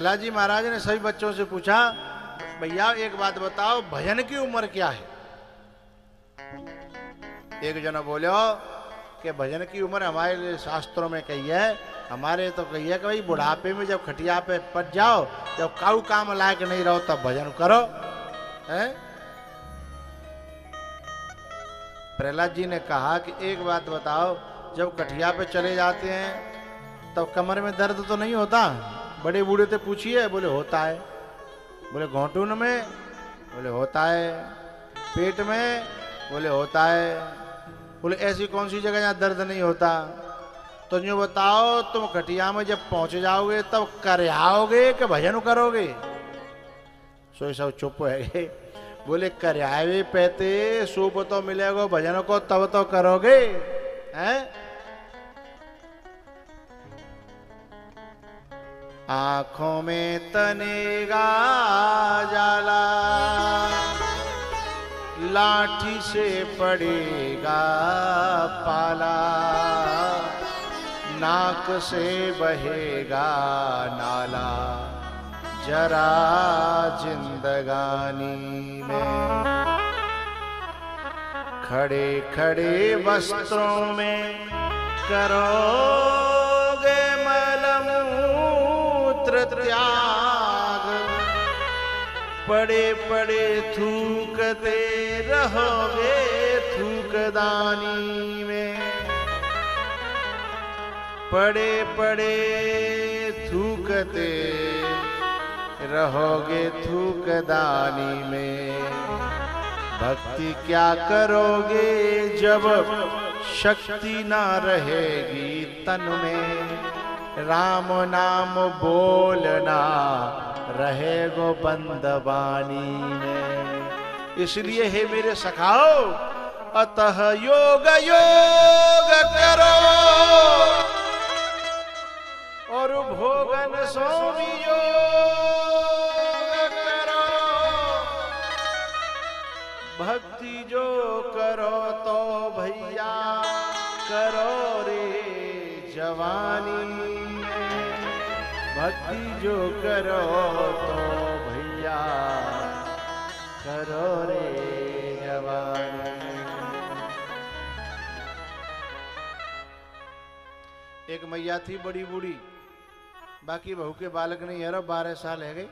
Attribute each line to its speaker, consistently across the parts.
Speaker 1: प्रहलाद जी महाराज ने सभी बच्चों से पूछा, भैया एक बात बताओ, भजन की उम्र क्या है? एक जना बोलो कि भजन की उम्र हमारे शास्त्रों में कही है, हमारे तो कही है कि भाई बुढ़ापे में जब खटिया पे पट जाओ, जब काऊ काम लायक नहीं रहो तब भजन करो। है? प्रहलाद जी ने कहा कि एक बात बताओ, जब खटिया पे चले जाते हैं तब कमर में दर्द तो नहीं होता? बड़े बूढ़े से पूछिए, बोले होता है। बोले घोंटून में? बोले होता है। पेट में? बोले होता है। बोले ऐसी कौन सी जगह जहाँ दर्द नहीं होता? तो यूँ बताओ, तुम खटिया में जब पहुंच जाओगे तब कर आओगे कि भजन करोगे? सो सब चुप है गए। बोले कर आवे पहते सूप तो मिलेगा भजन को तब तो करोगे। हैं? आंखों में तनेगा जाला, लाठी से पड़ेगा पाला, नाक से बहेगा नाला, जरा जिंदगानी में खड़े खड़े वस्त्रों में करोगे मलमूत्र त्याग, पड़े पड़े थूकते रहोगे थूकदानी में, पड़े पड़े थूकते रहोगे थूकदानी में। भक्ति क्या करोगे जब शक्ति ना रहेगी तन में, राम नाम बोलना रहेगो बंदबानी में। इसलिए हे मेरे सखाओ, अतः योग योग करो और भोगन सोमी योग करो। भक्ति जो करो तो भैया करो रे जवानी में, भक्ति जो करो तो भैया करो रे जवानी। एक मैया थी बड़ी बूढ़ी, बाकी बहू के बालक नहीं है, 12 साल है गई।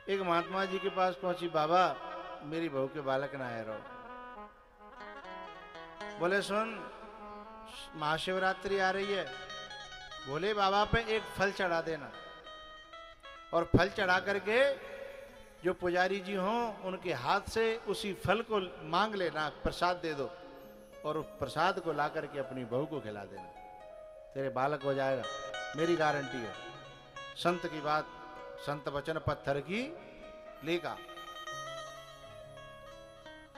Speaker 1: एक महात्मा जी के पास पहुंची, बाबा मेरी बहू के बालक ना है रो। बोले सुन, महाशिवरात्रि आ रही है, बोले बाबा पे एक फल चढ़ा देना, और फल चढ़ा करके जो पुजारी जी हों उनके हाथ से उसी फल को मांग लेना, प्रसाद दे दो, और उस प्रसाद को ला करके अपनी बहू को खिला देना, तेरे बालक हो जाएगा, मेरी गारंटी है। संत की बात, संत वचन पत्थर की लेगा।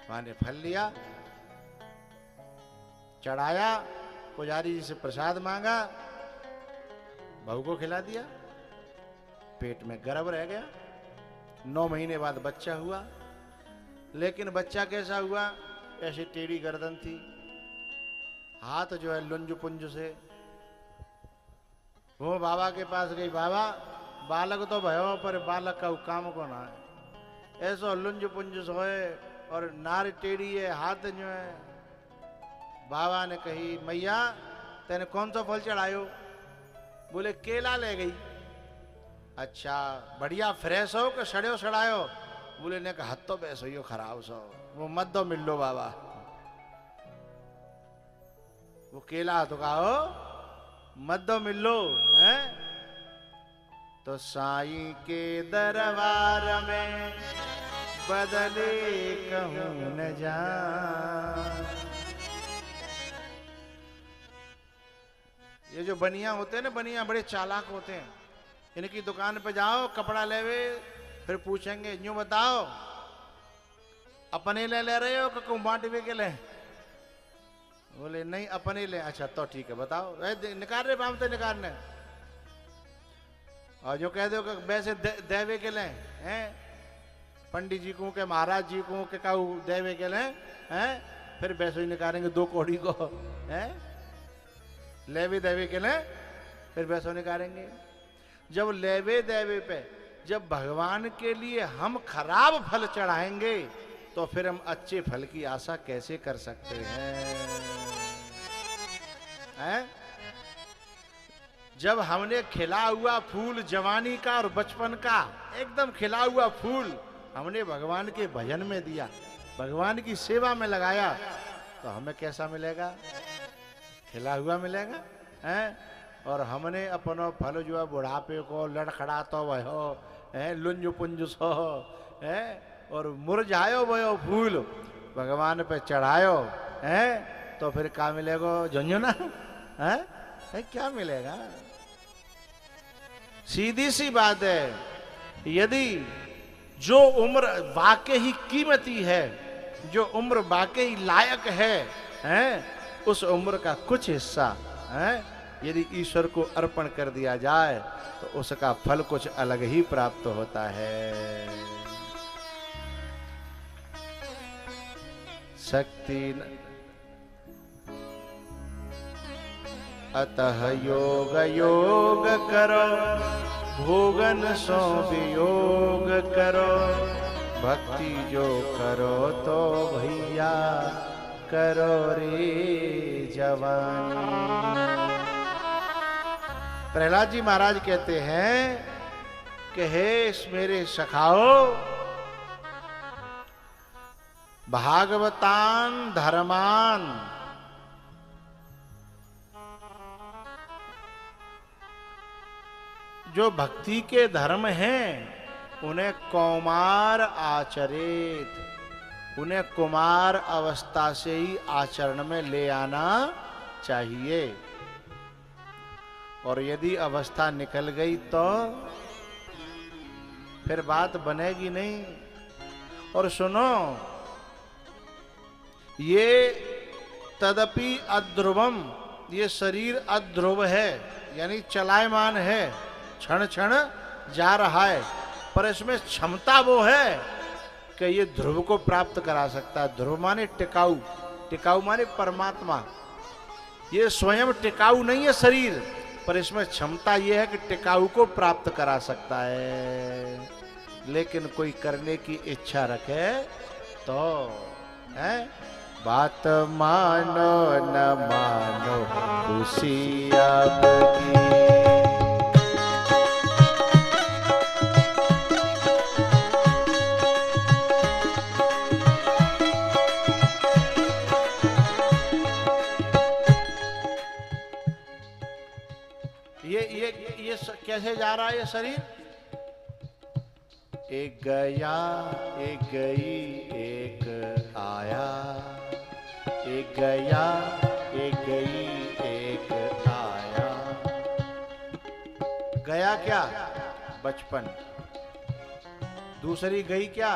Speaker 1: माने फल लिया, चढ़ाया, पुजारी जी से प्रसाद मांगा, बहू को खिला दिया, पेट में गर्भ रह गया। 9 महीने बाद बच्चा हुआ, लेकिन बच्चा कैसा हुआ? ऐसी टेढ़ी गर्दन थी, हाथ जो है लुंज पुंज से। वो बाबा के पास गई, बाबा बालक तो भयो पर बालक का काम को ना है, ऐसो लुंज पुंज सोए और नार टेढ़ी है, हाथ जो है। बाबा ने कही, मैया तेने कौन सा फल चढ़ायो? बोले केला ले गई। अच्छा बढ़िया फ्रेश हो कि सड़ो सड़ायो? बोले ने कहा तो बैसो यो खराब सो, वो मत दो मिल लो बाबा। वो केला तो कहो मत दो मिल लो है। तो साईं के दरबार में बदले कहूं न जान। ये जो बनिया होते हैं ना, बनिया बड़े चालाक होते हैं, इनकी दुकान पे जाओ कपड़ा लेवे, फिर पूछेंगे यूं बताओ अपने ले रहे हो कि कुंबाटवे के ले? बोले नहीं अपने ले। अच्छा तो ठीक है बताओ, निकाल रहे बामते निकालने, और जो कह दो कि वैसे देवे के ले हैं, पंडित जी को के महाराज जी को के काऊ देवे के ले हैं, फिर वैसे ही निकालेंगे 2 कौड़ी को हैं, लेवी देवी के लिए फिर पैसों निकालेंगे। जब लेवे देवे पे जब भगवान के लिए हम खराब फल चढ़ाएंगे तो फिर हम अच्छे फल की आशा कैसे कर सकते हैं? जब हमने खिला हुआ फूल जवानी का और बचपन का एकदम खिला हुआ फूल हमने भगवान के भजन में दिया, भगवान की सेवा में लगाया, तो हमें कैसा मिलेगा? खिला हुआ मिलेगा हैं? और हमने अपनो फल जो है बुढ़ापे को लड़खड़ातो भयो है, लुंज पुंज सो है, और मुरझायो भयो फूल भगवान पे चढ़ायो है, तो फिर क्या मिलेगा? झुंझुना है? क्या मिलेगा? सीधी सी बात है, यदि जो उम्र वाकई ही कीमती है, जो उम्र वाकई लायक है, उस उम्र का कुछ हिस्सा है यदि ईश्वर को अर्पण कर दिया जाए तो उसका फल कुछ अलग ही प्राप्त होता है। शक्ति अतः योग योग करो, भोगन सो वियोग करो, भक्ति जो करो तो भैया करो रे जवानी। प्रहलाद जी महाराज कहते हैं कि हे मेरे सखाओ, भागवतान धर्मान, जो भक्ति के धर्म हैं उन्हें कौमार आचरित, उन्हें कुमार अवस्था से ही आचरण में ले आना चाहिए, और यदि अवस्था निकल गई तो फिर बात बनेगी नहीं। और सुनो, ये तदपि अध्रुवम, ये शरीर अध्रुव है यानी चलायमान है, क्षण क्षण जा रहा है, पर इसमें क्षमता वो है कि ये ध्रुव को प्राप्त करा सकता है। ध्रुव माने टिकाऊ, टिकाऊ माने परमात्मा। ये स्वयं टिकाऊ नहीं है शरीर, पर इसमें क्षमता ये है कि टिकाऊ को प्राप्त करा सकता है। लेकिन कोई करने की इच्छा रखे तो है, बात मानो न मानो खुशी आपकी। ये कैसे जा रहा है ये शरीर? एक गया एक गई एक आया, एक गया एक गई एक आया। गया क्या? बचपन। दूसरी गई क्या?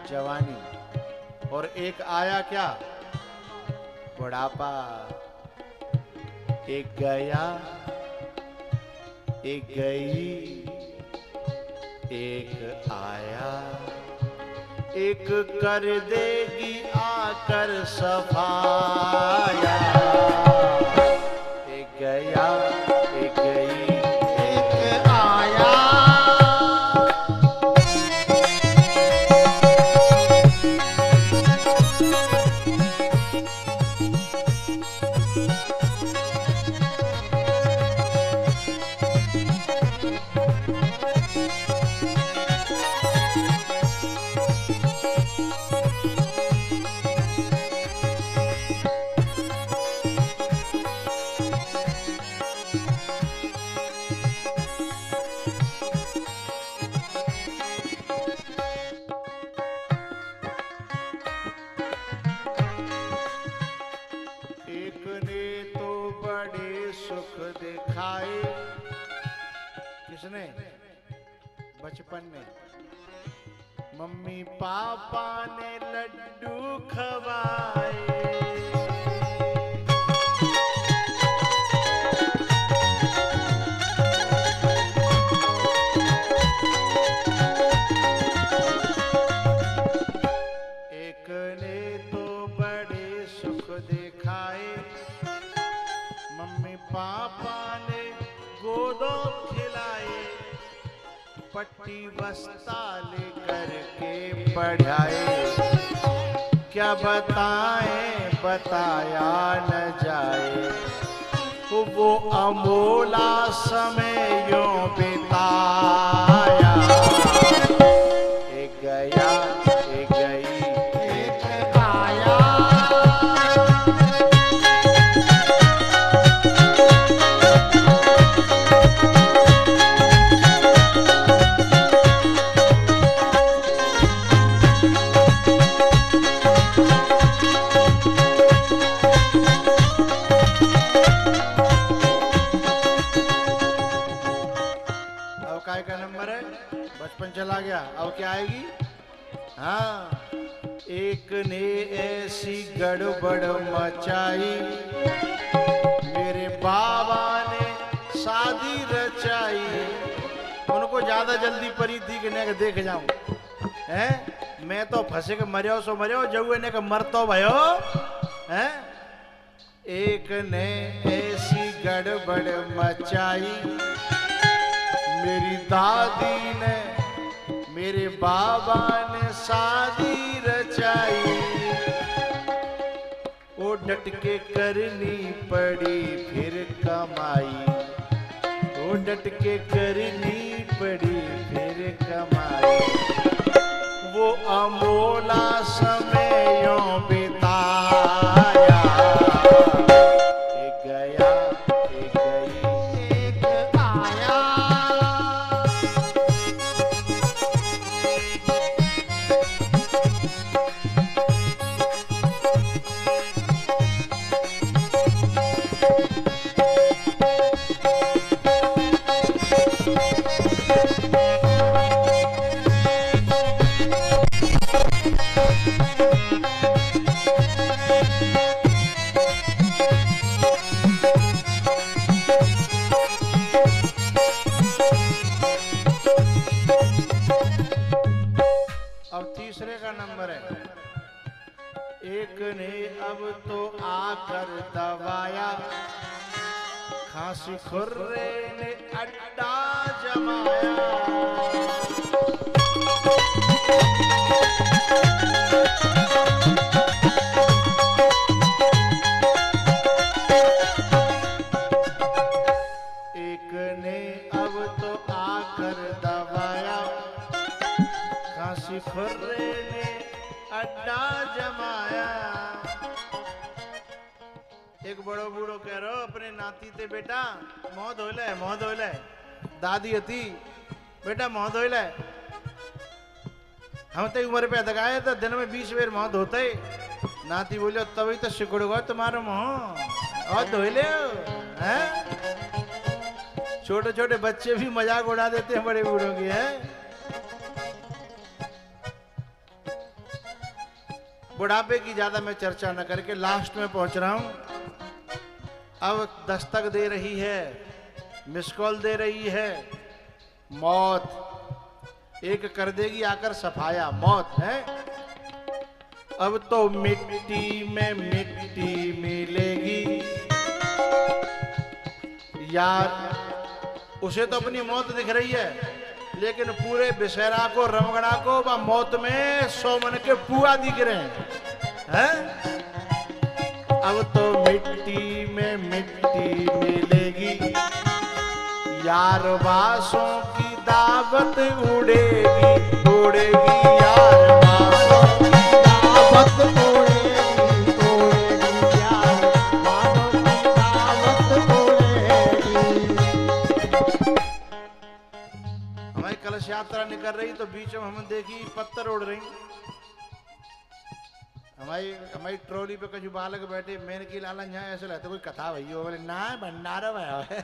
Speaker 1: जवानी। और एक आया क्या? बुढ़ापा। एक गया एक गई एक आया, एक कर देगी आकर सफाया। एक गया एक गई एक आया। किसने? बचपन में मम्मी पापा ने लड्डू खवाए। एक ने तो बड़े सुख दिखाए, मम्मी पापा ने गोदों खिलाए। पट्टी बस्ता लेकर के पढ़ाए, क्या बताएं बताया न जाए। वो अमोला समय यूं बिताया, एक गया एक गई एक आया। का नंबर है, बचपन चला गया, अब क्या आएगी? हाँ, एक ने ऐसी गड़बड़ मचाई, मेरे बाबा ने शादी रचाई। उनको ज्यादा जल्दी पड़ी थी कि नहीं देख जाऊं, हैं? मैं तो फंसे के मरियो सो मरियो, जब ने मर तो भयो, हैं? एक ने ऐसी गड़बड़ मचाई, मेरी दादी ने मेरे बाबा ने शादी रचाई। वो डट के करनी पड़ी फिर कमाई, वो डट के करनी पड़ी फिर कमाई। वो अमोला समय यूं बिताया, एक गया एक गई एक आया। अब तीसरे का नंबर है, एक ने अब तो आकर दबाया, खांसी खुर्रे ने अड्डा जमाया। एक ने अब तो आकर दबाया, खांसी खुर्रे ने अड्डा जमाया। एक बड़ो बूढ़ो कह रहो अपने नाती ते, बेटा मोह धोले मोह धोले। दादी हती, बेटा मोह धोले। हम ते उम्र पे दगाए तो दिन में 20 बेर मोह धोते। नाती बोलियो तभी तो सिकुड़गा तुम्हारा मोह, और धोले हैं। छोटे छोटे बच्चे भी मजाक उड़ा देते हैं बड़े बूढ़ों की, है। बुढ़ापे की ज्यादा मैं चर्चा न करके लास्ट में पहुंच रहा हूं। अब दस्तक दे रही है, मिस कॉल दे रही है मौत। एक कर देगी आकर सफाया, मौत है। अब तो मिट्टी में मिट्टी मिलेगी यार। उसे तो अपनी मौत दिख रही है, लेकिन पूरे बिसेरा को रमगड़ा को व मौत में 100 मन के पुआ दिख रहे हैं। अब तो मिट्टी में मिट्टी मिलेगी यार, बासों की दावत उड़ेगी उड़ेगी यार, बासों की दावत उड़ेगी उड़ेगी यार, बासों की दावत उड़ेगी। हमारी कलश यात्रा निकल रही तो बीच में हम देखी पत्थर उड़ रही। हमारी ट्रॉली पे कुछ बालक बैठे, मैंने की लाला यहाँ ऐसे लगता कोई कथा भई हो। बोले ना भंडारा भया है।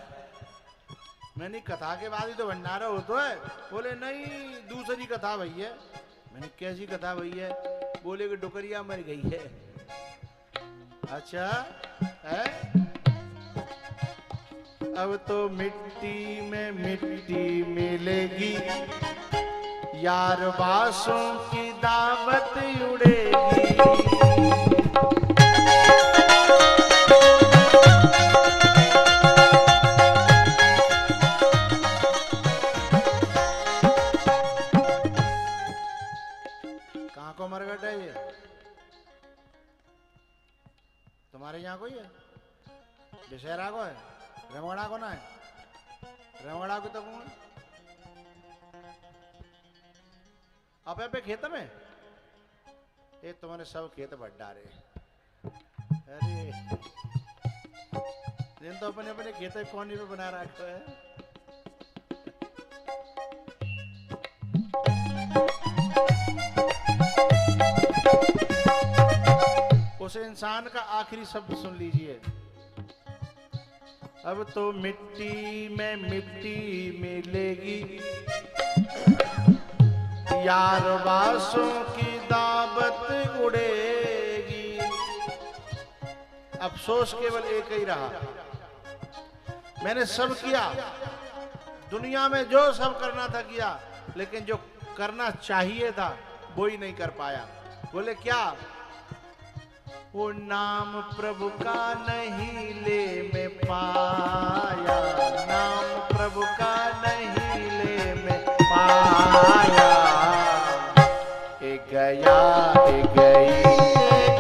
Speaker 1: मैंने कथा के बाद ही तो भंडारा होता है। बोले नहीं दूसरी कथा भई है। मैंने कैसी कथा भई है? बोले कि डुकरिया मर गई है। अच्छा है। अब तो मिट्टी में मिट्टी मिलेगी यार, बासों की दावत उड़ेगी। को मरगट है ये? तुम्हारे यहाँ कोई है? दशहरा को है? रमगड़ा को ना है? रमगड़ा को तो कौन? अब पे खेत में ये तुम्हारे सब खेत बढ़ डारे। अरे दिन तो अपने अपने खेत कोने पे बना रखा है। उस इंसान का आखिरी शब्द सुन लीजिए। अब तो मिट्टी में मिट्टी मिलेगी, यार बासों की दावत उड़ेगी। अफसोस केवल एक ही रहा, मैंने सब किया, दुनिया में जो सब करना था किया, लेकिन जो करना चाहिए था वो ही नहीं कर पाया। बोले क्या? वो नाम प्रभु का नहीं ले में पाया, नाम प्रभु का नहीं ले में पाया। एक गया एक गई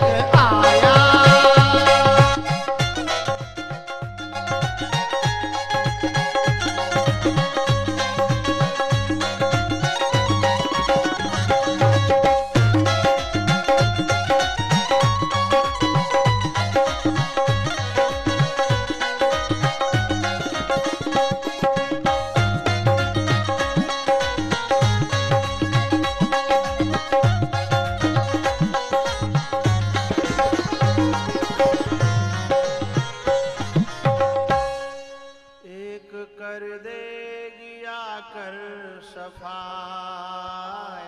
Speaker 1: एक आया। कर देगी आकर सफाई,